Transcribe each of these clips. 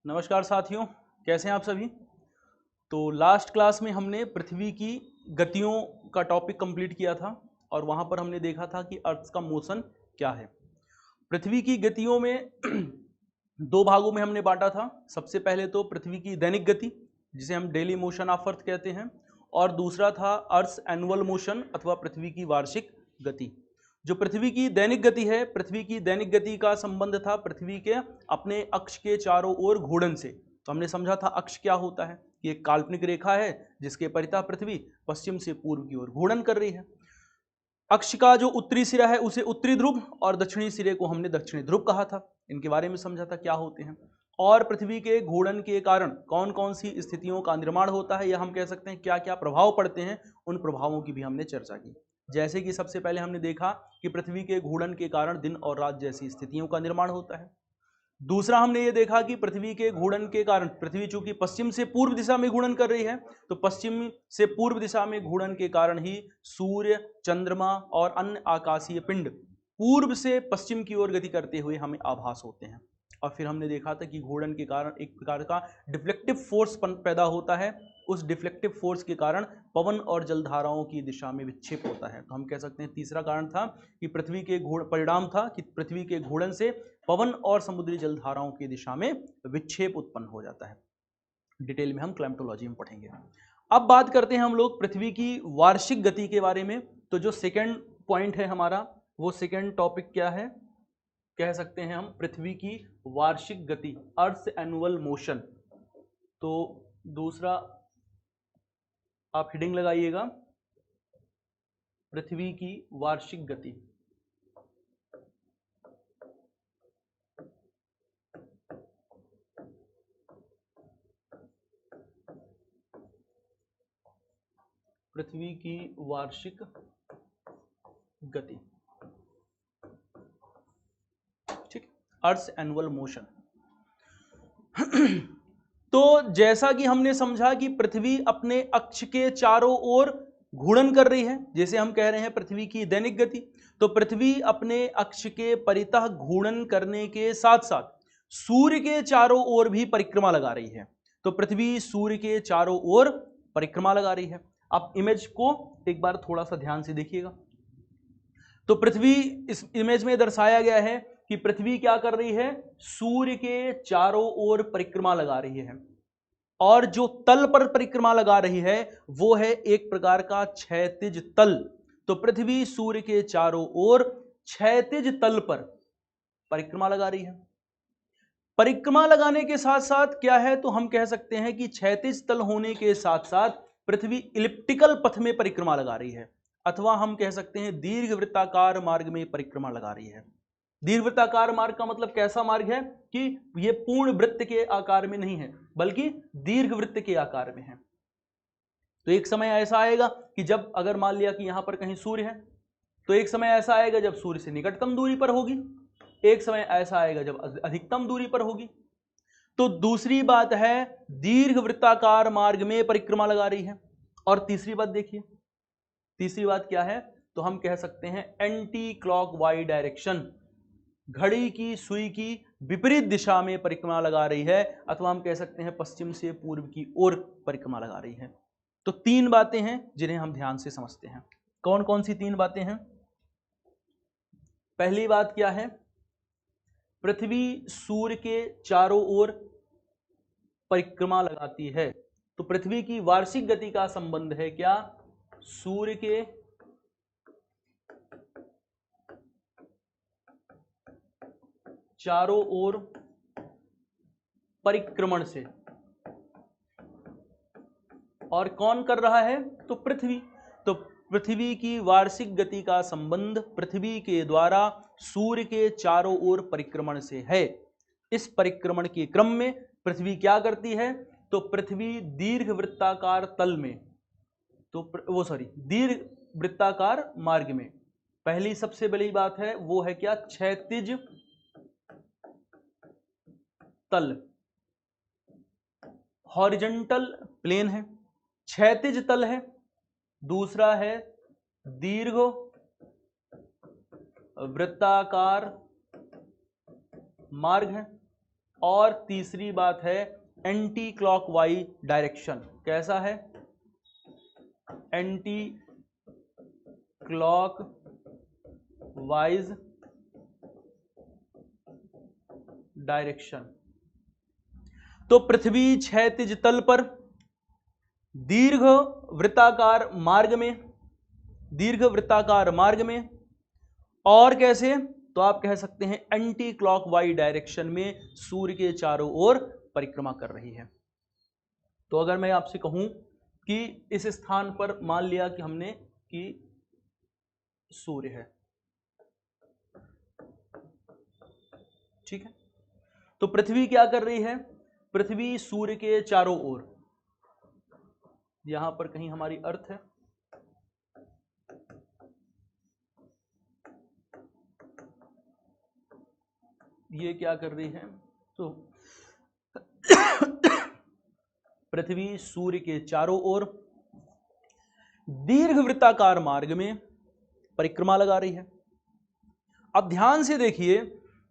नमस्कार साथियों, कैसे हैं आप सभी। तो लास्ट क्लास में हमने पृथ्वी की गतियों का टॉपिक कंप्लीट किया था और वहां पर हमने देखा था कि अर्थ का मोशन क्या है। पृथ्वी की गतियों में दो भागों में हमने बांटा था। सबसे पहले तो पृथ्वी की दैनिक गति, जिसे हम डेली मोशन ऑफ अर्थ कहते हैं, और दूसरा था अर्थ एनुअल मोशन अथवा पृथ्वी की वार्षिक गति। जो पृथ्वी की दैनिक गति है, पृथ्वी की दैनिक गति का संबंध था पृथ्वी के अपने अक्ष के चारों ओर घूर्णन से। तो हमने समझा था अक्ष क्या होता है कि एक काल्पनिक रेखा है जिसके परितः पृथ्वी पश्चिम से पूर्व की ओर घूर्णन कर रही है। अक्ष का जो उत्तरी सिरा है उसे उत्तरी ध्रुव और दक्षिणी सिरे को हमने दक्षिणी ध्रुव कहा था। इनके बारे में समझा था क्या होते हैं और पृथ्वी के घूर्णन के कारण कौन कौन सी स्थितियों का निर्माण होता है, या हम कह सकते हैं क्या क्या प्रभाव पड़ते हैं, उन प्रभावों की भी हमने चर्चा की। जैसे कि सबसे पहले हमने देखा कि पृथ्वी के घूर्णन के कारण दिन और रात जैसी स्थितियों का निर्माण होता है। दूसरा हमने ये देखा कि पृथ्वी के घूर्णन के कारण, पृथ्वी चूंकि पश्चिम से पूर्व दिशा में घूर्णन कर रही है, तो पश्चिम से पूर्व दिशा में घूर्णन के कारण ही सूर्य, चंद्रमा और अन्य आकाशीय पिंड पूर्व से पश्चिम की ओर गति करते हुए हमें आभास होते हैं। और फिर हमने देखा था कि घूर्णन के कारण एक प्रकार का डिफ्लेक्टिव फोर्स पैदा होता है। उस डिफ्लेक्टिव फोर्स के कारण पवन और जलधाराओं की दिशा में विक्षेप होता है। तो हम कह सकते हैं तीसरा कारण था कि पृथ्वी के परिणाम था कि पृथ्वी के घूर्णन से पवन और समुद्री जलधाराओं की दिशा में विक्षेप उत्पन्न हो जाता है। डिटेल में हम क्लाइमेटोलॉजी में पढ़ेंगे। अब बात करते हैं हम लोग पृथ्वी की वार्षिक गति के बारे में। तो जो सेकंड पॉइंट है हमारा, वो सेकंड टॉपिक क्या है, कह सकते हैं हम पृथ्वी की वार्षिक गति, अर्थ एनुअल मोशन। तो दूसरा आप हेडिंग लगाइएगा, पृथ्वी की वार्षिक गति। पृथ्वी की वार्षिक गति, ठीक, अर्थ एनुअल मोशन। तो जैसा कि हमने समझा कि पृथ्वी अपने अक्ष के चारों ओर घूर्णन कर रही है, जैसे हम कह रहे हैं पृथ्वी की दैनिक गति, तो पृथ्वी अपने अक्ष के परितः घूर्णन करने के साथ साथ सूर्य के चारों ओर भी परिक्रमा लगा रही है। तो पृथ्वी सूर्य के चारों ओर परिक्रमा लगा रही है। आप इमेज को एक बार थोड़ा सा ध्यान से देखिएगा। तो पृथ्वी इस इमेज में दर्शाया गया है कि पृथ्वी क्या कर रही है, सूर्य के चारों ओर परिक्रमा लगा रही है। और जो तल पर परिक्रमा लगा रही है वो है एक प्रकार का क्षैतिज तल। तो पृथ्वी सूर्य के चारों ओर क्षैतिज तल पर परिक्रमा लगा रही है। परिक्रमा लगाने के साथ साथ क्या है, तो हम कह सकते हैं कि क्षैतिज तल होने के साथ साथ पृथ्वी इलिप्टिकल पथ में परिक्रमा लगा रही है, अथवा हम कह सकते हैं दीर्घवृत्ताकार मार्ग में परिक्रमा लगा रही है। दीर्घवृत्ताकार मार्ग का मतलब कैसा मार्ग है कि यह पूर्ण वृत्त के आकार में नहीं है बल्कि दीर्घवृत्त के आकार में है। तो एक समय ऐसा आएगा कि जब अगर मान लिया कि यहां पर कहीं सूर्य है, तो एक समय ऐसा आएगा जब सूर्य से निकटतम दूरी पर होगी, एक समय ऐसा आएगा जब अधिकतम दूरी पर होगी। तो दूसरी बात है दीर्घवृत्ताकार मार्ग में परिक्रमा लगा रही है। और तीसरी बात देखिए, तीसरी बात क्या है, तो हम कह सकते हैं एंटी क्लॉकवाइज डायरेक्शन, घड़ी की सुई की विपरीत दिशा में परिक्रमा लगा रही है, अथवा हम कह सकते हैं पश्चिम से पूर्व की ओर परिक्रमा लगा रही है। तो तीन बातें हैं जिन्हें हम ध्यान से समझते हैं। कौन कौन सी तीन बातें हैं? पहली बात क्या है, पृथ्वी सूर्य के चारों ओर परिक्रमा लगाती है। तो पृथ्वी की वार्षिक गति का संबंध है क्या, सूर्य के चारों ओर परिक्रमण से। और कौन कर रहा है, तो पृथ्वी। तो पृथ्वी की वार्षिक गति का संबंध पृथ्वी के द्वारा सूर्य के चारों ओर परिक्रमण से है। इस परिक्रमण के क्रम में पृथ्वी क्या करती है, तो पृथ्वी दीर्घवृत्ताकार तल में, तो दीर्घ वृत्ताकार मार्ग में पहली सबसे बड़ी बात है वो है क्या, क्षैतिज तल, हॉरिजॉन्टल प्लेन है, क्षैतिज तल है। दूसरा है दीर्घ वृत्ताकार मार्ग है। और तीसरी बात है एंटी क्लॉकवाइज डायरेक्शन। कैसा है? Anti clockwise direction. तो पृथ्वी क्षैतिज तल पर दीर्घ वृत्ताकार मार्ग में और कैसे? तो आप कह सकते हैं एंटी क्लॉकवाइज डायरेक्शन में सूर्य के चारों ओर परिक्रमा कर रही है। तो अगर मैं आपसे कहूं कि इस स्थान पर मान लिया कि हमने कि सूर्य है, ठीक है, तो पृथ्वी क्या कर रही है? पृथ्वी सूर्य के चारों ओर, यहां पर कहीं हमारी अर्थ है, ये क्या कर रही है? तो पृथ्वी सूर्य के चारों ओर दीर्घवृत्ताकार मार्ग में परिक्रमा लगा रही है। अब ध्यान से देखिए,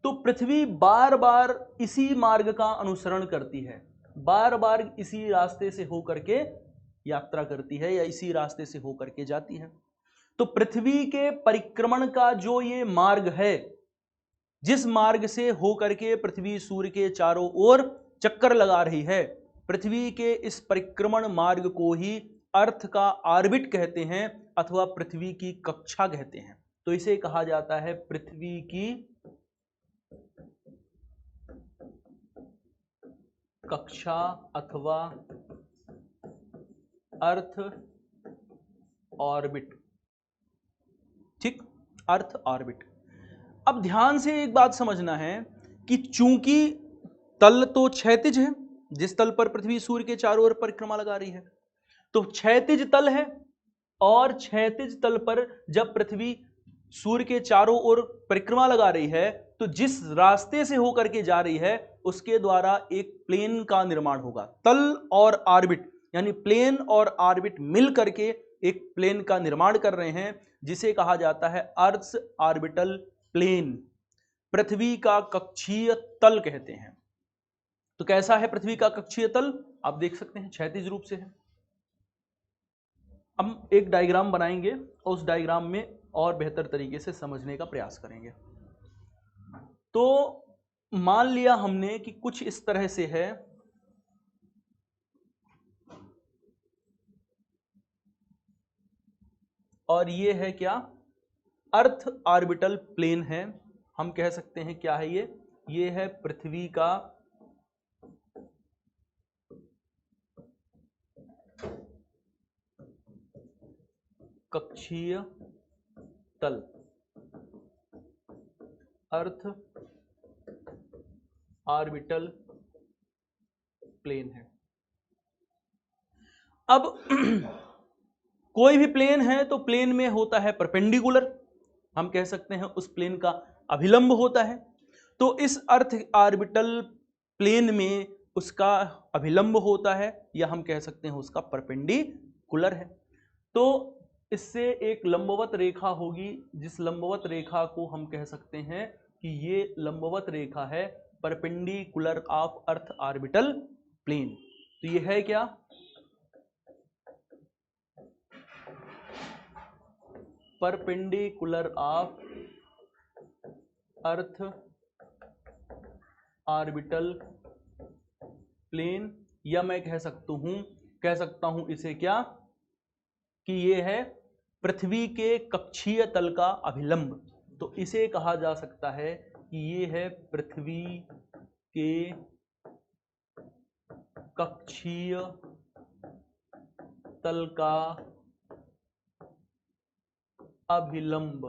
तो पृथ्वी बार बार इसी मार्ग का अनुसरण करती है, बार बार इसी रास्ते से होकर के यात्रा करती है या इसी रास्ते से होकर के जाती है। तो पृथ्वी के परिक्रमण का जो ये मार्ग है, जिस मार्ग से होकर के पृथ्वी सूर्य के चारों ओर चक्कर लगा रही है, पृथ्वी के इस परिक्रमण मार्ग को ही अर्थ का ऑर्बिट कहते हैं अथवा पृथ्वी की कक्षा कहते हैं। तो इसे कहा जाता है पृथ्वी की कक्षा अथवा अर्थ ऑर्बिट। ठीक, अर्थ ऑर्बिट। अब ध्यान से एक बात समझना है कि चूंकि तल तो क्षैतिज है, जिस तल पर पृथ्वी सूर्य के चारों ओर परिक्रमा लगा रही है, तो क्षैतिज तल है, और क्षैतिज तल पर जब पृथ्वी सूर्य के चारों ओर परिक्रमा लगा रही है, तो जिस रास्ते से होकर के जा रही है उसके द्वारा एक प्लेन का निर्माण होगा। तल और ऑर्बिट यानी प्लेन और ऑर्बिट मिल करके एक प्लेन का निर्माण कर रहे हैं, जिसे कहा जाता है अर्थ ऑर्बिटल प्लेन, पृथ्वी का कक्षीय तल कहते हैं। तो कैसा है पृथ्वी का कक्षीय तल? आप देख सकते हैं क्षैतिज रूप से है। हम एक डायग्राम बनाएंगे और उस डायग्राम में और बेहतर तरीके से समझने का प्रयास करेंगे। तो मान लिया हमने कि कुछ इस तरह से है, और ये है क्या? अर्थ ऑर्बिटल प्लेन है। हम कह सकते हैं क्या है ये है पृथ्वी का कक्षीय तल, अर्थ ऑर्बिटल प्लेन है। अब कोई भी प्लेन है तो प्लेन में होता है परपेंडिकुलर, हम कह सकते हैं उस प्लेन का अभिलंब होता है। तो इस अर्थ ऑर्बिटल प्लेन में उसका अभिलंब होता है, या हम कह सकते हैं उसका परपेंडिकुलर है। तो इससे एक लंबवत रेखा होगी, जिस लंबवत रेखा को हम कह सकते हैं कि ये लंबवत रेखा है perpendicular of earth orbital plane. तो ये है क्या? Perpendicular of earth orbital plane, या मैं कह सकता हूं इसे क्या कि ये है पृथ्वी के कक्षीय तल का अभिलंब। तो इसे कहा जा सकता है कि ये है पृथ्वी के कक्षीय तल का अभिलंब।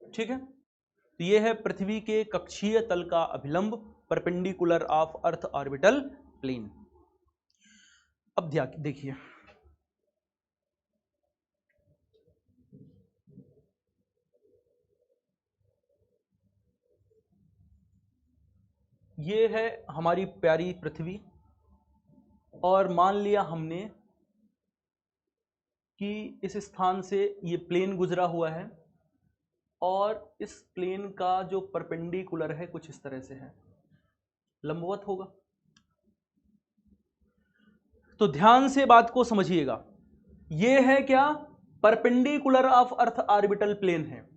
ठीक है, तो ये है पृथ्वी के कक्षीय तल का अभिलंब, perpendicular of earth orbital plane. अब देखिए, ये है हमारी प्यारी पृथ्वी, और मान लिया हमने कि इस स्थान से ये प्लेन गुजरा हुआ है, और इस प्लेन का जो परपेंडिकुलर है कुछ इस तरह से है। लंबवत होगा। तो ध्यान से बात को समझिएगा, यह है क्या, perpendicular of earth orbital plane है,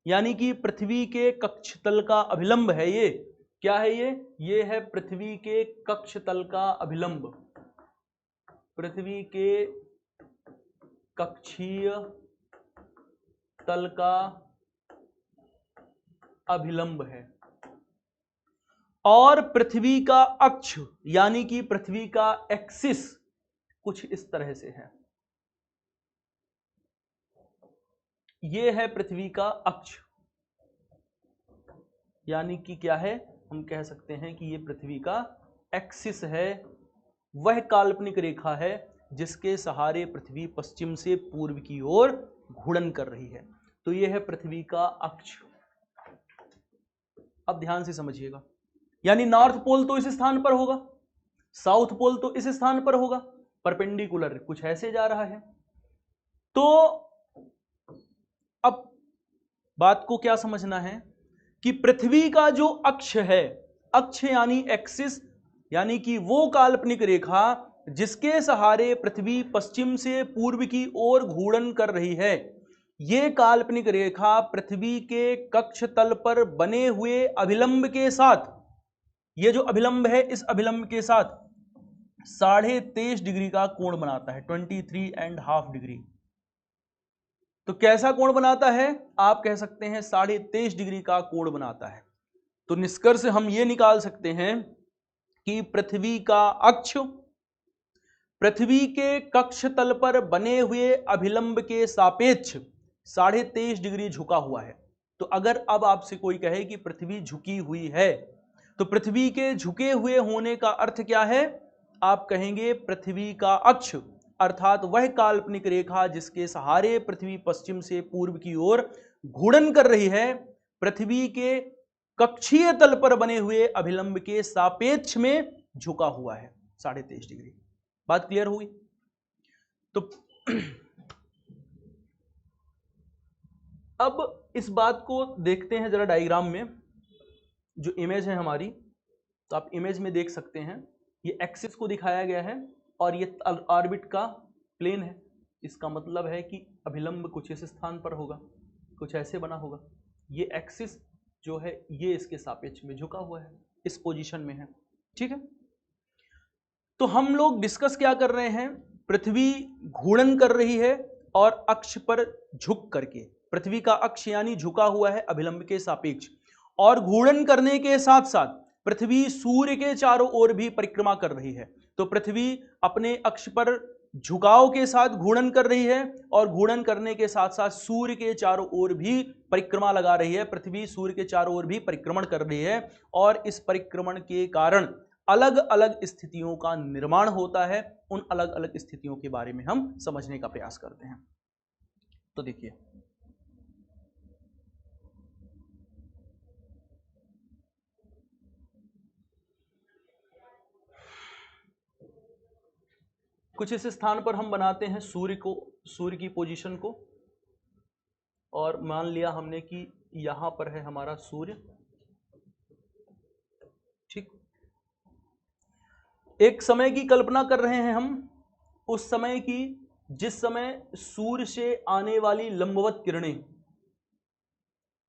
यानी कि पृथ्वी के कक्षतल का अभिलंब है ये। क्या है ये है पृथ्वी के कक्षतल का अभिलंब, पृथ्वी के कक्षीय तल का अभिलंब है। और पृथ्वी का अक्ष यानी कि पृथ्वी का एक्सिस कुछ इस तरह से है, यह है पृथ्वी का अक्ष, यानी कि क्या है, हम कह सकते हैं कि यह पृथ्वी का एक्सिस है, वह काल्पनिक रेखा है जिसके सहारे पृथ्वी पश्चिम से पूर्व की ओर घूर्णन कर रही है। तो यह है पृथ्वी का अक्ष। अब ध्यान से समझिएगा, यानी नॉर्थ पोल तो इस स्थान पर होगा, साउथ पोल तो इस स्थान पर होगा, परपेंडिकुलर कुछ ऐसे जा रहा है। तो अब बात को क्या समझना है कि पृथ्वी का जो अक्ष है, अक्ष यानी एक्सिस, यानी कि वो काल्पनिक रेखा जिसके सहारे पृथ्वी पश्चिम से पूर्व की ओर घूर्णन कर रही है, ये काल्पनिक रेखा पृथ्वी के कक्ष तल पर बने हुए अभिलंब के साथ, ये जो अभिलंब है इस अभिलंब के साथ 23.5 डिग्री का कोण बनाता है, 23.5 डिग्री। तो कैसा कोण बनाता है, आप कह सकते हैं 23.5 डिग्री का कोण बनाता है। तो निष्कर्ष हम ये निकाल सकते हैं कि पृथ्वी का अक्ष पृथ्वी के कक्ष तल पर बने हुए अभिलंब के सापेक्ष 23.5 डिग्री झुका हुआ है। तो अगर अब आपसे कोई कहे कि पृथ्वी झुकी हुई है, तो पृथ्वी के झुके हुए होने का अर्थ क्या है, आप कहेंगे पृथ्वी का अक्ष अर्थात वह काल्पनिक रेखा जिसके सहारे पृथ्वी पश्चिम से पूर्व की ओर घूर्णन कर रही है, पृथ्वी के कक्षीय तल पर बने हुए अभिलंब के सापेक्ष में झुका हुआ है 23.5 डिग्री। बात क्लियर हुई? तो अब इस बात को देखते हैं जरा डायग्राम में, जो इमेज है हमारी, तो आप इमेज में देख सकते हैं ये एक्सिस को दिखाया गया है और ये ऑर्बिट का प्लेन है। इसका मतलब है कि अभिलंब कुछ इस स्थान पर होगा, कुछ ऐसे बना होगा। ये एक्सिस जो है ये इसके सापेक्ष में झुका हुआ है, इस पोजीशन में है। ठीक है, तो हम लोग डिस्कस क्या कर रहे हैं, पृथ्वी घूर्णन कर रही है और अक्ष पर झुक करके, पृथ्वी का अक्ष यानी झुका हुआ है अभिलंब के सापेक्ष, और घूर्णन करने के साथ साथ पृथ्वी सूर्य के चारों ओर भी परिक्रमा कर रही है। तो पृथ्वी अपने अक्ष पर झुकाव के साथ घूर्णन कर रही है और घूर्णन करने के साथ साथ सूर्य के चारों ओर भी परिक्रमा लगा रही है। पृथ्वी सूर्य के चारों ओर भी परिक्रमण कर रही है और इस परिक्रमण के कारण अलग अलग स्थितियों का निर्माण होता है। उन अलग अलग स्थितियों के बारे में हम समझने का प्रयास करते हैं। तो देखिए, कुछ इस स्थान पर हम बनाते हैं सूर्य को, सूर्य की पोजीशन को, और मान लिया हमने कि यहां पर है हमारा सूर्य। ठीक, एक समय की कल्पना कर रहे हैं हम, उस समय की जिस समय सूर्य से आने वाली लंबवत किरणें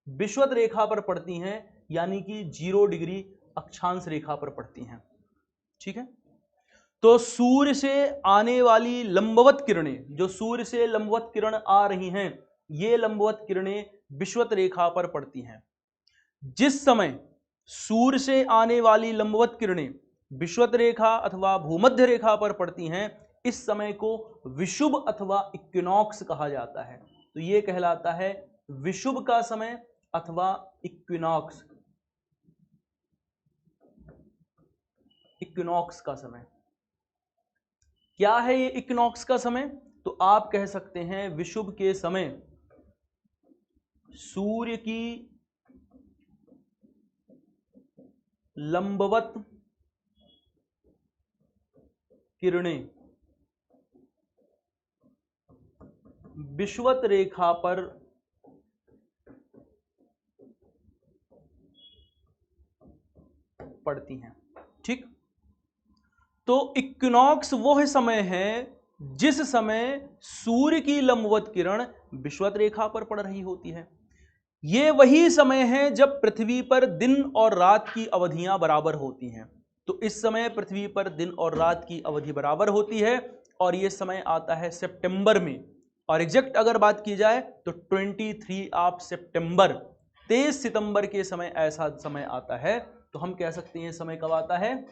विषुवत रेखा पर पड़ती हैं, यानी कि 0 डिग्री अक्षांश रेखा पर पड़ती हैं। ठीक है, तो सूर्य से आने वाली लंबवत किरणें, जो सूर्य से लंबवत किरण आ रही हैं, ये लंबवत किरणें विषुवत रेखा पर पड़ती हैं। जिस समय सूर्य से आने वाली लंबवत किरणें विषुवत रेखा अथवा भूमध्य रेखा पर पड़ती हैं, इस समय को विषुव अथवा इक्विनॉक्स कहा जाता है। तो ये कहलाता है विषुव का समय अथवा इक्विनॉक्स, इक्विनॉक्स का समय। क्या है ये इक्विनॉक्स का समय? तो आप कह सकते हैं विषुव के समय सूर्य की लंबवत किरणें विषुवत रेखा पर पड़ती हैं। तो इक्विनॉक्स वह समय है जिस समय सूर्य की लंबवत किरण विषुवत रेखा पर पड़ रही होती है। यह वही समय है जब पृथ्वी पर दिन और रात की अवधियां बराबर होती हैं। तो इस समय पृथ्वी पर दिन और रात की अवधि बराबर होती है और यह समय आता है सितंबर में। और एग्जैक्ट अगर बात की जाए तो 23 ऑफ सितंबर, 23 सितंबर के समय ऐसा समय आता है। तो हम कह सकते हैं समय कब आता है,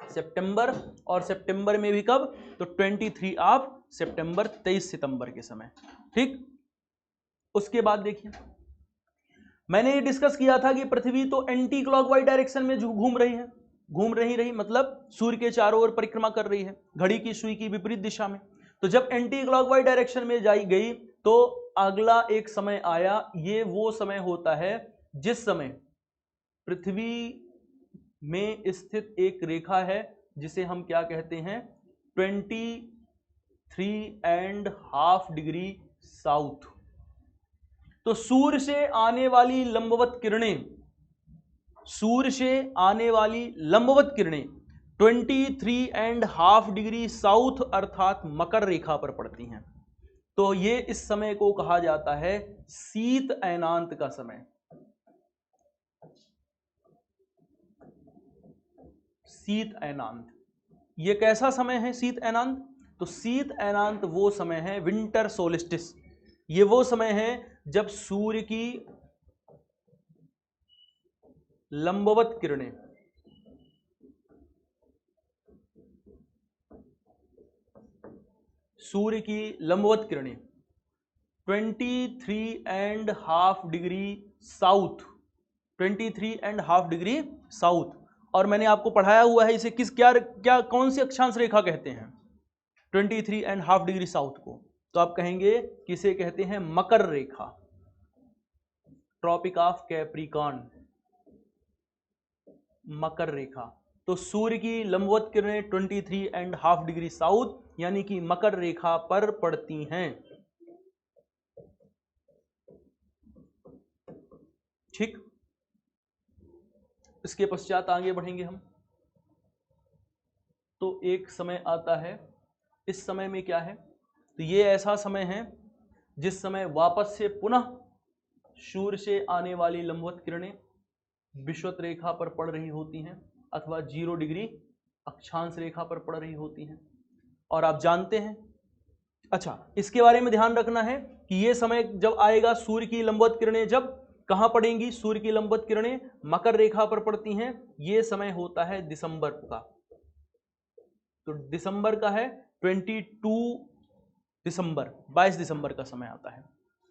सितंबर। और सितंबर में भी कब, तो 23 ऑफ सितंबर, 23 सितंबर के समय। ठीक, उसके बाद देखिए मैंने ये डिस्कस किया था कि पृथ्वी तो एंटी क्लॉकवाइज डायरेक्शन में घूम रही मतलब सूर्य के चारों ओर परिक्रमा कर रही है, घड़ी की सुई की विपरीत दिशा में। तो जब एंटी क्लॉकवाइज डायरेक्शन में जाई गई तो अगला एक समय आया, ये वो समय होता है जिस समय पृथ्वी में स्थित एक रेखा है जिसे हम क्या कहते हैं, 23.5 डिग्री साउथ। तो सूर्य से आने वाली लंबवत किरणें, 23.5 डिग्री साउथ अर्थात मकर रेखा पर पड़ती हैं। तो ये इस समय को कहा जाता है शीत अयनांत का समय। शीत अयनांत, ये कैसा समय है शीत अयनांत, तो शीत अयनांत वो समय है, विंटर सोलिस्टिस, ये वो समय है जब सूर्य की लंबवत किरणें सूर्य की लंबवत किरणें 23.5 डिग्री साउथ, 23.5 डिग्री साउथ। और मैंने आपको पढ़ाया हुआ है इसे किस क्या कौन सी अक्षांश रेखा कहते हैं 23.5 डिग्री साउथ को, तो आप कहेंगे किसे कहते हैं, मकर रेखा, ट्रॉपिक ऑफ कैप्रिकॉर्न, मकर रेखा। तो सूर्य की लंबवत किरणें 23.5 डिग्री साउथ यानी कि मकर रेखा पर पड़ती हैं। ठीक, इसके पश्चात आगे बढ़ेंगे हम। तो एक समय आता है, इस समय में क्या है, तो ये ऐसा समय है जिस समय वापस से पुनः सूर्य से आने वाली लंबवत किरणें विषुवत रेखा पर पड़ रही होती हैं अथवा 0 डिग्री अक्षांश रेखा पर पड़ रही होती हैं। और आप जानते हैं, अच्छा इसके बारे में ध्यान रखना है कि ये समय जब आएगा, सूर्य की लंबवत किरणें जब कहां पड़ेंगी, सूर्य की लंबवत किरणें मकर रेखा पर पड़ती हैं, ये समय होता है दिसंबर का। तो दिसंबर का है 22 दिसंबर, 22 दिसंबर का समय आता है।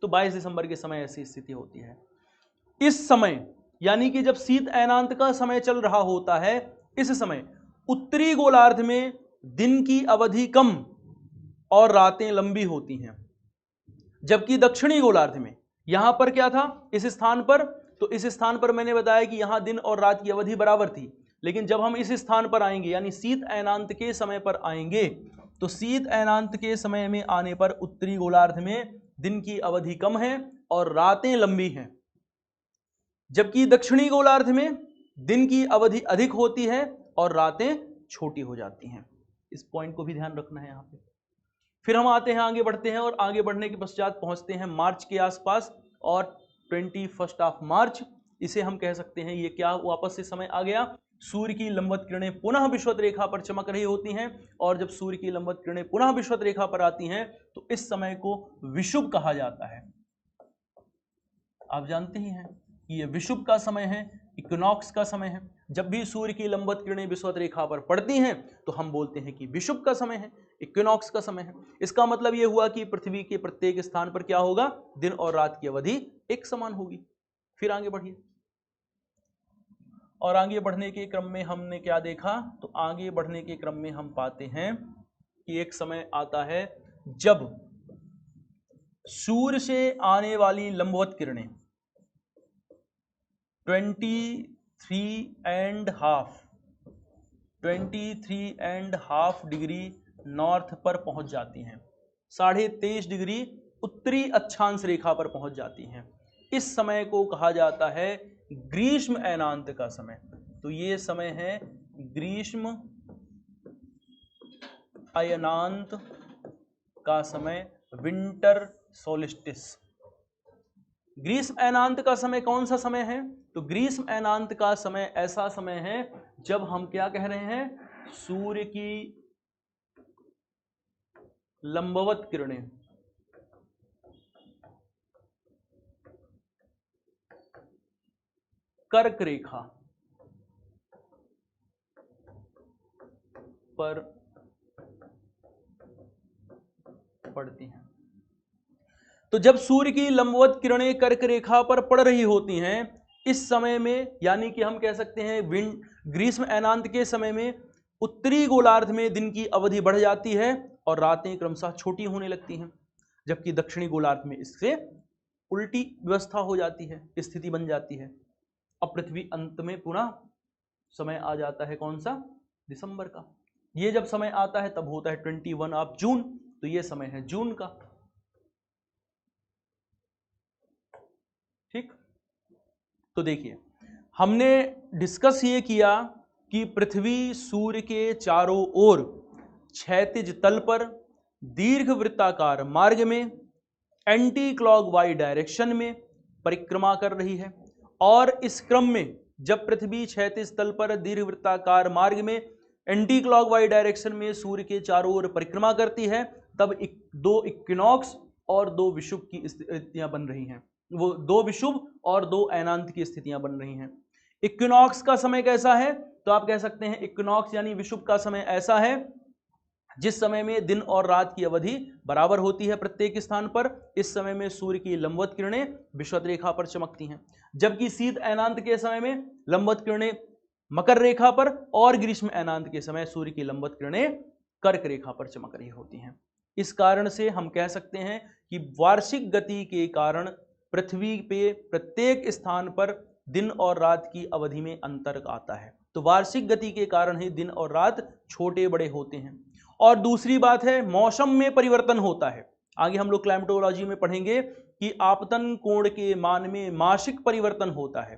तो 22 दिसंबर के समय ऐसी स्थिति होती है। इस समय यानी कि जब शीत अयनांत का समय चल रहा होता है, इस समय उत्तरी गोलार्ध में दिन की अवधि कम और रातें लंबी होती हैं, जबकि दक्षिणी गोलार्ध में यहां पर क्या था इस स्थान पर, तो इस स्थान पर मैंने बताया कि यहां दिन और रात की अवधि बराबर थी। लेकिन जब हम इस स्थान पर आएंगे यानी शीत अयनांत के समय पर आएंगे, तो शीत अयनांत के समय में आने पर उत्तरी गोलार्ध में दिन की अवधि कम है और रातें लंबी हैं, जबकि दक्षिणी गोलार्ध में दिन की अवधि अधिक होती है और रातें छोटी हो जाती हैं। इस पॉइंट को भी ध्यान रखना है यहाँ पे। फिर हम आते हैं, आगे बढ़ते हैं और आगे बढ़ने के पश्चात पहुंचते हैं मार्च के आसपास, और 21 ऑफ मार्च, इसे हम कह सकते हैं ये क्या वापस से समय आ गया, सूर्य की लंबवत किरणें पुनः विषुवत रेखा पर चमक रही होती हैं। और जब सूर्य की लंबवत किरणें पुनः विषुवत रेखा पर आती हैं तो इस समय को विषुव कहा जाता है। आप जानते ही हैं कि ये विषुव का समय है, इक्विनॉक्स का समय है। जब भी सूर्य की लंबवत किरणें विषुवत रेखा पर पड़ती हैं तो हम बोलते हैं कि विषुव का समय है, इक्विनॉक्स का समय है। इसका मतलब यह हुआ कि पृथ्वी के प्रत्येक स्थान पर क्या होगा, दिन और रात की अवधि एक समान होगी। फिर आगे बढ़िए, और आगे बढ़ने के क्रम में हमने क्या देखा, तो आगे बढ़ने के क्रम में हम पाते हैं कि एक समय आता है जब सूर्य से आने वाली लंबवत किरणें 23.5 डिग्री नॉर्थ पर पहुंच जाती हैं, 23.5 डिग्री उत्तरी अक्षांश रेखा पर पहुंच जाती हैं। इस समय को कहा जाता है ग्रीष्म अयनांत का समय। तो ये समय है ग्रीष्म अयनांत का समय विंटर सोलिस्टिस। ग्रीष्म अयनांत का समय कौन सा समय है? तो ग्रीष्म अयनांत का समय ऐसा समय है जब हम क्या कह रहे हैं, सूर्य की लंबवत किरणें कर्क रेखा पर पड़ती हैं। तो जब सूर्य की लंबवत किरणें कर्क रेखा पर पड़ रही होती हैं इस समय में, यानी कि हम कह सकते हैं ग्रीष्म अयनांत के समय में उत्तरी गोलार्ध में दिन की अवधि बढ़ जाती है और रातें क्रमशः छोटी होने लगती हैं, जबकि दक्षिणी गोलार्ध में इससे उल्टी व्यवस्था हो जाती है, स्थिति बन जाती है। अब पृथ्वी अंत में पुनः समय आ जाता है कौन सा, दिसंबर का। ये जब समय आता है तब होता है 21 ऑफ जून, तो ये समय है जून का। ठीक, तो देखिए हमने डिस्कस ये किया कि पृथ्वी सूर्य के चारों ओर क्षैतिज तल पर दीर्घ वृत्ताकार मार्ग में एंटी क्लॉकवाइज डायरेक्शन में परिक्रमा कर रही है, और इस क्रम में जब पृथ्वी क्षैतिज तल पर दीर्घ वृत्ताकार मार्ग में एंटी क्लॉकवाइज डायरेक्शन में सूर्य के चारों ओर परिक्रमा करती है, तब दो इक्विनॉक्स और दो विषुव की स्थितियां बन रही हैं। वो दो विषुव और दो अयनांत की स्थितियां बन रही हैं। इक्विनॉक्स का समय कैसा है? तो आप कह सकते हैं इक्विनॉक्स यानी विषुव का समय ऐसा है जिस समय में दिन और रात की अवधि बराबर होती है प्रत्येक स्थान पर। इस समय में सूर्य की लंबवत किरणें विषुवत रेखा पर चमकती हैं, जबकि शीत अयनांत के समय में लंबवत किरणें मकर रेखा पर और ग्रीष्म अयनांत के समय सूर्य की लंबवत किरणें कर्क रेखा पर चमक रही होती हैं। इस कारण से हम कह सकते हैं कि वार्षिक गति के कारण पृथ्वी पे प्रत्येक स्थान पर दिन और रात की अवधि में अंतर आता है। तो वार्षिक गति के कारण ही दिन और रात छोटे बड़े होते हैं। और दूसरी बात है मौसम में परिवर्तन होता है। आगे हम लोग क्लाइमेटोलॉजी में पढ़ेंगे कि आपतन कोण के मान में मासिक परिवर्तन होता है,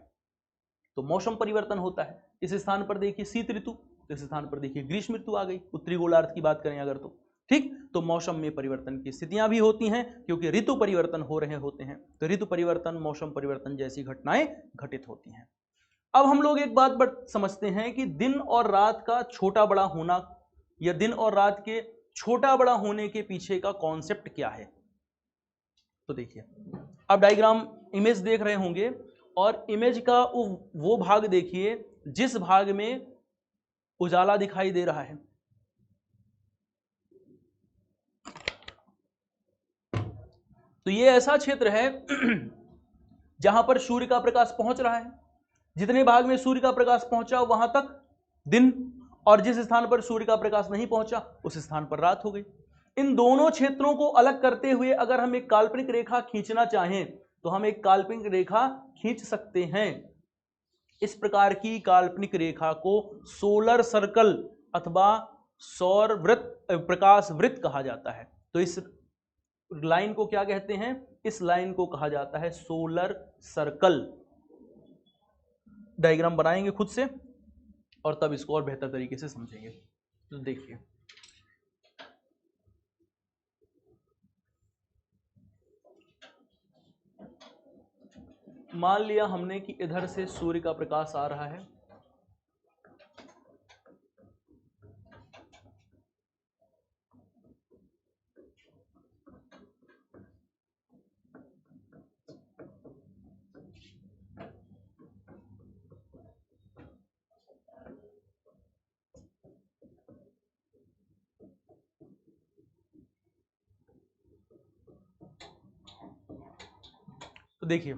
तो मौसम परिवर्तन होता है। इस स्थान पर देखिए शीत ऋतु, तो इस स्थान पर देखिए ग्रीष्म ऋतु आ गई, उत्तरी गोलार्ध की बात करें अगर तो। ठीक, तो मौसम में परिवर्तन की स्थितियां भी होती हैं क्योंकि ऋतु परिवर्तन हो रहे होते हैं, तो ऋतु परिवर्तन मौसम परिवर्तन जैसी घटनाएं घटित होती हैं। अब हम लोग एक बात समझते हैं कि दिन और रात का छोटा बड़ा होना या दिन और रात के छोटा बड़ा होने के पीछे का कॉन्सेप्ट क्या है। तो देखिए अब डायग्राम इमेज देख रहे होंगे, और इमेज का वो भाग देखिए जिस भाग में उजाला दिखाई दे रहा है। तो ये ऐसा क्षेत्र है जहां पर सूर्य का प्रकाश पहुंच रहा है। जितने भाग में सूर्य का प्रकाश पहुंचा वहां तक दिन, और जिस स्थान पर सूर्य का प्रकाश नहीं पहुंचा उस स्थान पर रात हो गई। इन दोनों क्षेत्रों को अलग करते हुए अगर हम एक काल्पनिक रेखा खींचना चाहें तो हम एक काल्पनिक रेखा खींच सकते हैं। इस प्रकार की काल्पनिक रेखा को सोलर सर्कल अथवा सौर वृत्त, प्रकाश वृत्त कहा जाता है। तो इस लाइन को क्या कहते हैं? इस लाइन को कहा जाता है सोलर सर्कल। डायग्राम बनाएंगे खुद से और तब इसको और बेहतर तरीके से समझेंगे। तो देखिए मान लिया हमने कि इधर से सूर्य का प्रकाश आ रहा है, तो देखिए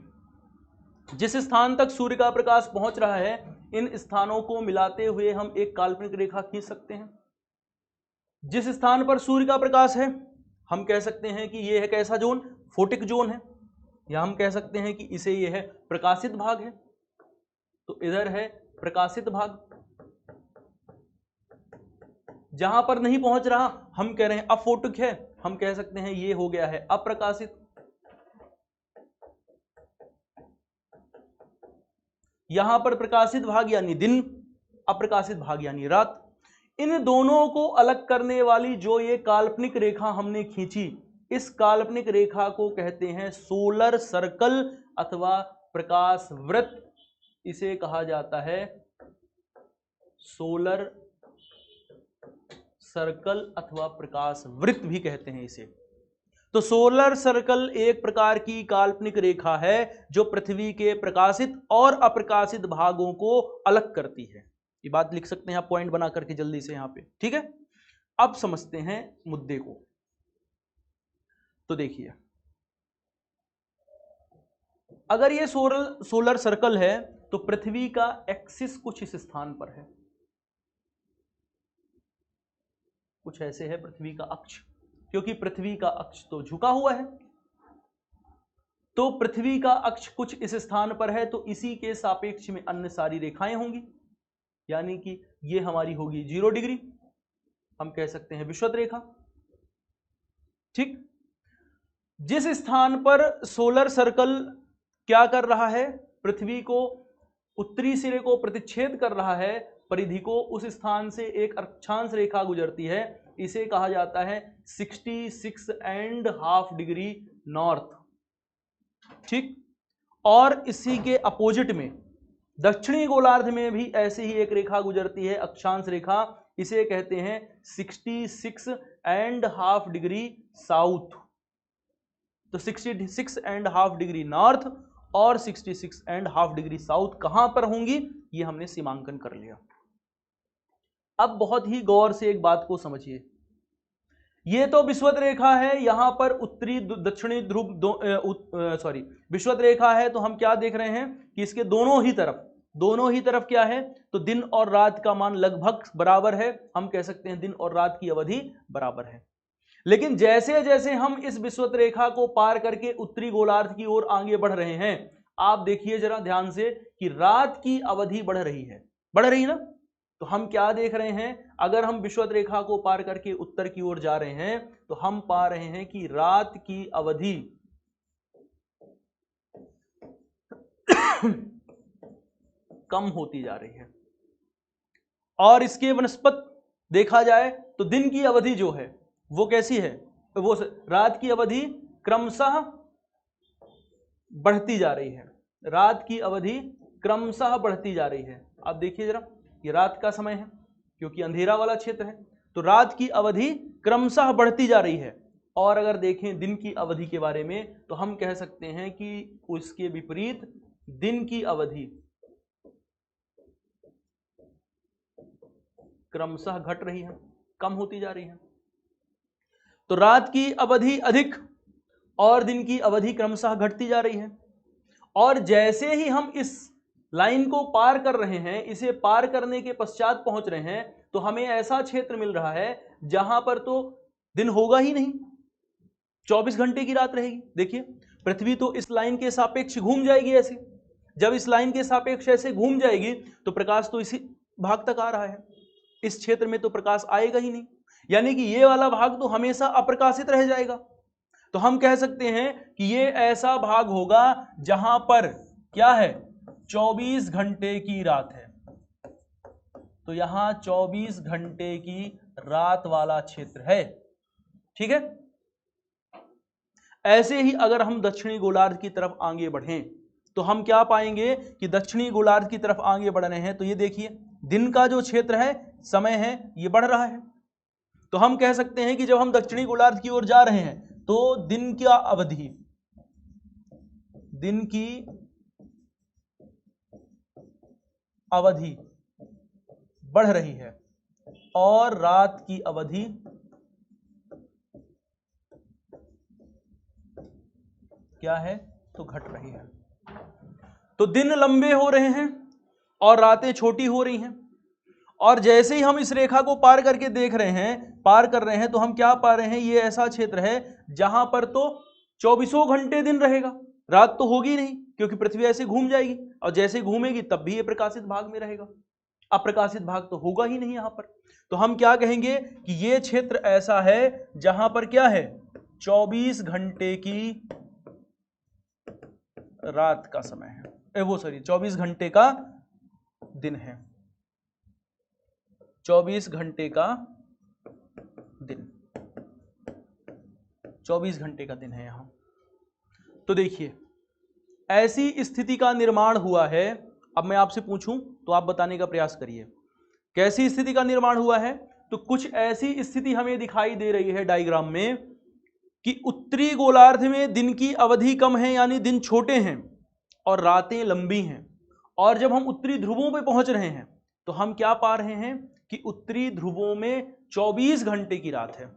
जिस स्थान तक सूर्य का प्रकाश पहुंच रहा है इन स्थानों को मिलाते हुए हम एक काल्पनिक रेखा खींच सकते हैं। जिस स्थान पर सूर्य का प्रकाश है हम कह सकते हैं कि यह है कैसा जोन? फोटिक जोन है, या हम कह सकते हैं कि इसे यह है प्रकाशित भाग है। तो इधर है प्रकाशित भाग। जहां पर नहीं पहुंच रहा हम कह रहे हैं अफोटिक है, हम कह सकते हैं ये हो गया है अप्रकाशित। यहां पर प्रकाशित भाग यानी दिन, अप्रकाशित भाग यानी रात। इन दोनों को अलग करने वाली जो ये काल्पनिक रेखा हमने खींची, इस काल्पनिक रेखा को कहते हैं सोलर सर्कल अथवा प्रकाश वृत्त। इसे कहा जाता है सोलर सर्कल अथवा प्रकाश वृत्त भी कहते हैं इसे। तो सोलर सर्कल एक प्रकार की काल्पनिक रेखा है जो पृथ्वी के प्रकाशित और अप्रकाशित भागों को अलग करती है। ये बात लिख सकते हैं आप पॉइंट बना करके जल्दी से यहां पे, ठीक है। अब समझते हैं मुद्दे को। तो देखिए, अगर ये सोलर सर्कल है तो पृथ्वी का एक्सिस कुछ इस स्थान पर है, कुछ ऐसे है पृथ्वी का अक्ष, क्योंकि पृथ्वी का अक्ष तो झुका हुआ है, तो पृथ्वी का अक्ष कुछ इस स्थान पर है, तो इसी के सापेक्ष में अन्य सारी रेखाएं होंगी, यानी कि ये हमारी होगी 0 डिग्री, हम कह सकते हैं विषुवत रेखा, ठीक। जिस स्थान पर सोलर सर्कल क्या कर रहा है, पृथ्वी को उत्तरी सिरे को प्रतिच्छेद कर रहा है, परिधि को, उस स्थान से एक अक्षांश रेखा गुजरती है, इसे कहा जाता है 66.5 डिग्री नॉर्थ, ठीक। और इसी के अपोजिट में दक्षिणी गोलार्ध में भी ऐसी ही एक रेखा गुजरती है, अक्षांश रेखा, इसे कहते हैं 66.5 डिग्री साउथ। तो 66.5 डिग्री नॉर्थ और 66.5 डिग्री साउथ कहां पर होंगी, ये हमने सीमांकन कर लिया। अब बहुत ही गौर से एक बात को समझिए, ये तो विषुवत रेखा है, यहां पर उत्तरी दक्षिणी ध्रुव विषुवत रेखा है, तो हम क्या देख रहे हैं कि इसके दोनों ही तरफ क्या है, तो दिन और रात का मान लगभग बराबर है, हम कह सकते हैं दिन और रात की अवधि बराबर है। लेकिन जैसे जैसे हम इस विषुवत रेखा को पार करके उत्तरी गोलार्ध की ओर आगे बढ़ रहे हैं, आप देखिए जरा ध्यान से कि रात की अवधि बढ़ रही ना। तो हम क्या देख रहे हैं, अगर हम विषुवत रेखा को पार करके उत्तर की ओर जा रहे हैं तो हम पा रहे हैं कि रात की अवधि कम होती जा रही है, और इसके वनस्पत देखा जाए तो दिन की अवधि जो है वो कैसी है, वो रात की अवधि क्रमशः बढ़ती जा रही है, रात की अवधि क्रमशः बढ़ती जा रही है। आप देखिए जरा, ये रात का समय है क्योंकि अंधेरा वाला क्षेत्र है, तो रात की अवधि क्रमशः बढ़ती जा रही है। और अगर देखें दिन की अवधि के बारे में तो हम कह सकते हैं कि उसके विपरीत दिन की अवधि क्रमशः घट रही है, कम होती जा रही है। तो रात की अवधि अधिक और दिन की अवधि क्रमशः घटती जा रही है। और जैसे ही हम इस लाइन को पार कर रहे हैं, इसे पार करने के पश्चात पहुंच रहे हैं, तो हमें ऐसा क्षेत्र मिल रहा है जहां पर तो दिन होगा ही नहीं, 24 घंटे की रात रहेगी। देखिए, पृथ्वी तो इस लाइन के सापेक्ष घूम जाएगी ऐसे, जब इस लाइन के सापेक्ष ऐसे घूम जाएगी तो प्रकाश तो इसी भाग तक आ रहा है, इस क्षेत्र में तो प्रकाश आएगा ही नहीं, यानी कि ये वाला भाग तो हमेशा अप्रकाशित रह जाएगा। तो हम कह सकते हैं कि ये ऐसा भाग होगा जहां पर क्या है, 24 घंटे की रात है। तो यहां 24 घंटे की रात वाला क्षेत्र है, ठीक है। ऐसे ही अगर हम दक्षिणी गोलार्ध की तरफ आगे बढ़ें तो हम क्या पाएंगे कि दक्षिणी गोलार्ध की तरफ आगे बढ़ रहे हैं, तो ये देखिए दिन का जो क्षेत्र है, समय है, ये बढ़ रहा है। तो हम कह सकते हैं कि जब हम दक्षिणी गोलार्ध की ओर जा रहे हैं तो दिन की अवधि बढ़ रही है और रात की अवधि क्या है, तो घट रही है। तो दिन लंबे हो रहे हैं और रातें छोटी हो रही हैं। और जैसे ही हम इस रेखा को पार करके पार कर रहे हैं, तो हम क्या पा रहे हैं, ये ऐसा क्षेत्र है जहां पर तो 24 घंटे दिन रहेगा, रात तो होगी नहीं क्योंकि पृथ्वी ऐसे घूम जाएगी, और जैसे घूमेगी तब भी ये प्रकाशित भाग में रहेगा, अप्रकाशित भाग तो होगा ही नहीं यहां पर। तो हम क्या कहेंगे कि ये क्षेत्र ऐसा है जहां पर क्या है, 24 घंटे की रात का समय है, 24 घंटे का दिन है। 24 घंटे का दिन, 24 घंटे का दिन है यहां। तो देखिए ऐसी स्थिति का निर्माण हुआ है। अब मैं आपसे पूछूं तो आप बताने का प्रयास करिए कैसी स्थिति का निर्माण हुआ है। तो कुछ ऐसी स्थिति हमें दिखाई दे रही है डायग्राम में कि उत्तरी गोलार्ध में दिन की अवधि कम है, यानी दिन छोटे हैं और रातें लंबी हैं। और जब हम उत्तरी ध्रुवों पे पहुंच रहे हैं तो हम क्या पा रहे हैं कि उत्तरी ध्रुवों में 24 घंटे की रात है।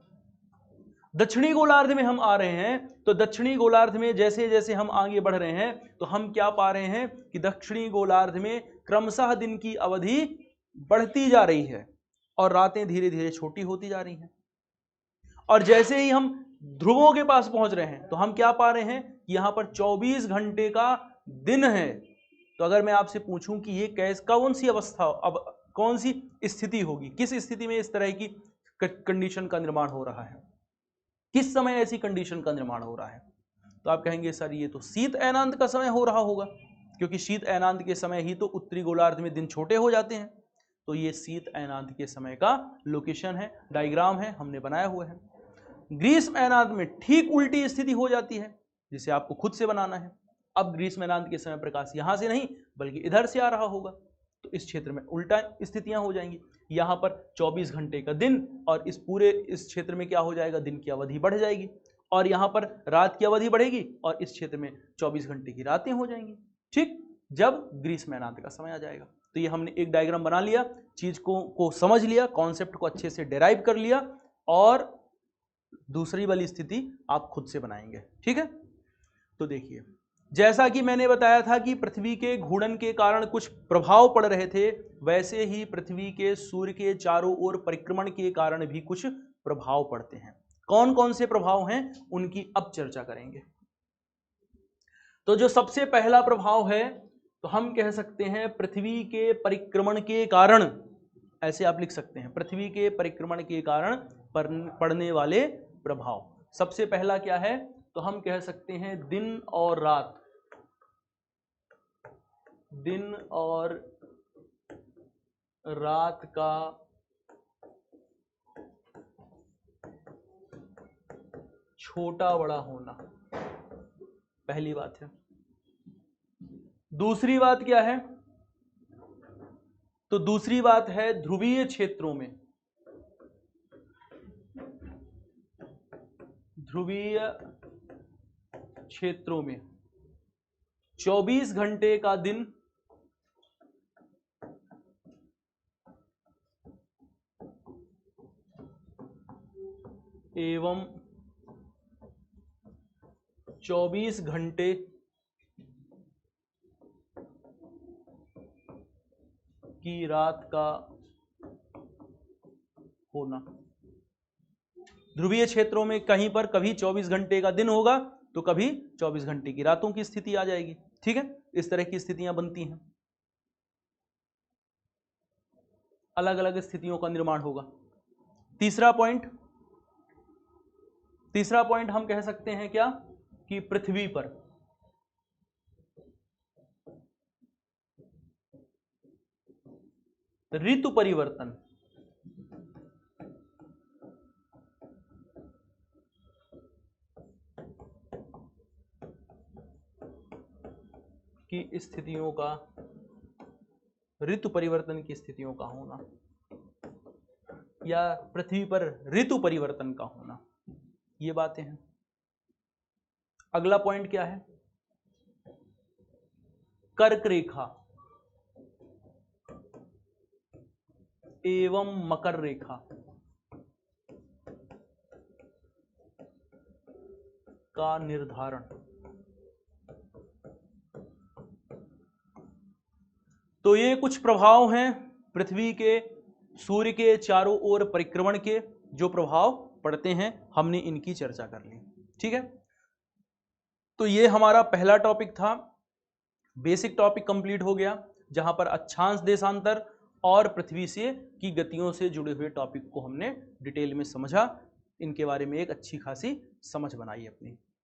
दक्षिणी गोलार्ध में हम आ रहे हैं तो दक्षिणी गोलार्ध में जैसे जैसे हम आगे बढ़ रहे हैं तो हम क्या पा रहे हैं कि दक्षिणी गोलार्ध में क्रमशः दिन की अवधि बढ़ती जा रही है और रातें धीरे धीरे छोटी होती जा रही हैं। और जैसे ही हम ध्रुवों के पास पहुंच रहे हैं तो हम क्या पा रहे हैं कि यहां पर 24 घंटे का दिन है। तो अगर मैं आपसे पूछूं कि ये कौन सी अवस्था, अब कौन सी स्थिति होगी, किस स्थिति में इस तरह की कंडीशन का निर्माण हो रहा है, किस समय ऐसी कंडीशन का निर्माण हो रहा है, तो आप कहेंगे सर ये तो शीत अयनांत का समय हो रहा होगा, क्योंकि शीत अयनांत के समय ही तो उत्तरी गोलार्ध में दिन छोटे हो जाते हैं। तो ये शीत अयनांत के समय का लोकेशन है, डायग्राम है, हमने बनाया हुआ है। ग्रीष्म अयनांत में ठीक उल्टी स्थिति हो जाती है जिसे आपको खुद से बनाना है। अब ग्रीष्म अयनांत के समय प्रकाश यहां से नहीं बल्कि इधर से आ रहा होगा, तो इस क्षेत्र में उल्टा स्थितियां हो जाएंगी। यहां पर 24 घंटे का दिन और इस क्षेत्र में क्या हो जाएगा, दिन की अवधि बढ़ जाएगी, और यहां पर रात की अवधि बढ़ेगी और इस क्षेत्र में 24 घंटे की रातें हो जाएंगी। ठीक, जब ग्रीष्म अयनांत का समय आ जाएगा। तो ये हमने एक डायग्राम बना लिया, चीज को समझ लिया, कॉन्सेप्ट को अच्छे से डेराइव कर लिया, और दूसरी वाली स्थिति आप खुद से बनाएंगे। ठीक है, तो देखिए जैसा कि मैंने बताया था कि पृथ्वी के घूर्णन के कारण कुछ प्रभाव पड़ रहे थे, वैसे ही पृथ्वी के सूर्य के चारों ओर परिक्रमण के कारण भी कुछ प्रभाव पड़ते हैं। कौन कौन से प्रभाव हैं उनकी अब चर्चा करेंगे। तो जो सबसे पहला प्रभाव है तो हम कह सकते हैं पृथ्वी के परिक्रमण के कारण, ऐसे आप लिख सकते हैं, पृथ्वी के परिक्रमण के कारण पड़ने वाले प्रभाव। सबसे पहला क्या है तो हम कह सकते हैं दिन और रात, दिन और रात का छोटा बड़ा होना, पहली बात है। दूसरी बात क्या है तो दूसरी बात है ध्रुवीय क्षेत्रों में, ध्रुवीय क्षेत्रों में 24 घंटे का दिन एवं 24 घंटे की रात का होना। ध्रुवीय क्षेत्रों में कहीं पर कभी 24 घंटे का दिन होगा तो कभी 24 घंटे की रातों की स्थिति आ जाएगी। ठीक है, इस तरह की स्थितियां बनती हैं, अलग अलग स्थितियों का निर्माण होगा। तीसरा पॉइंट हम कह सकते हैं क्या कि पृथ्वी पर ऋतु परिवर्तन की स्थितियों का, ऋतु परिवर्तन की स्थितियों का होना, या पृथ्वी पर ऋतु परिवर्तन का होना, ये बातें हैं। अगला पॉइंट क्या है, कर्क रेखा एवं मकर रेखा का निर्धारण। तो ये कुछ प्रभाव हैं पृथ्वी के सूर्य के चारों ओर परिक्रमण के, जो प्रभाव पड़ते हैं, हमने इनकी चर्चा कर ली। ठीक है, तो ये हमारा पहला टॉपिक था, बेसिक टॉपिक कंप्लीट हो गया, जहां पर अक्षांश देशांतर और पृथ्वी से की गतियों से जुड़े हुए टॉपिक को हमने डिटेल में समझा, इनके बारे में एक अच्छी खासी समझ बनाई अपनी।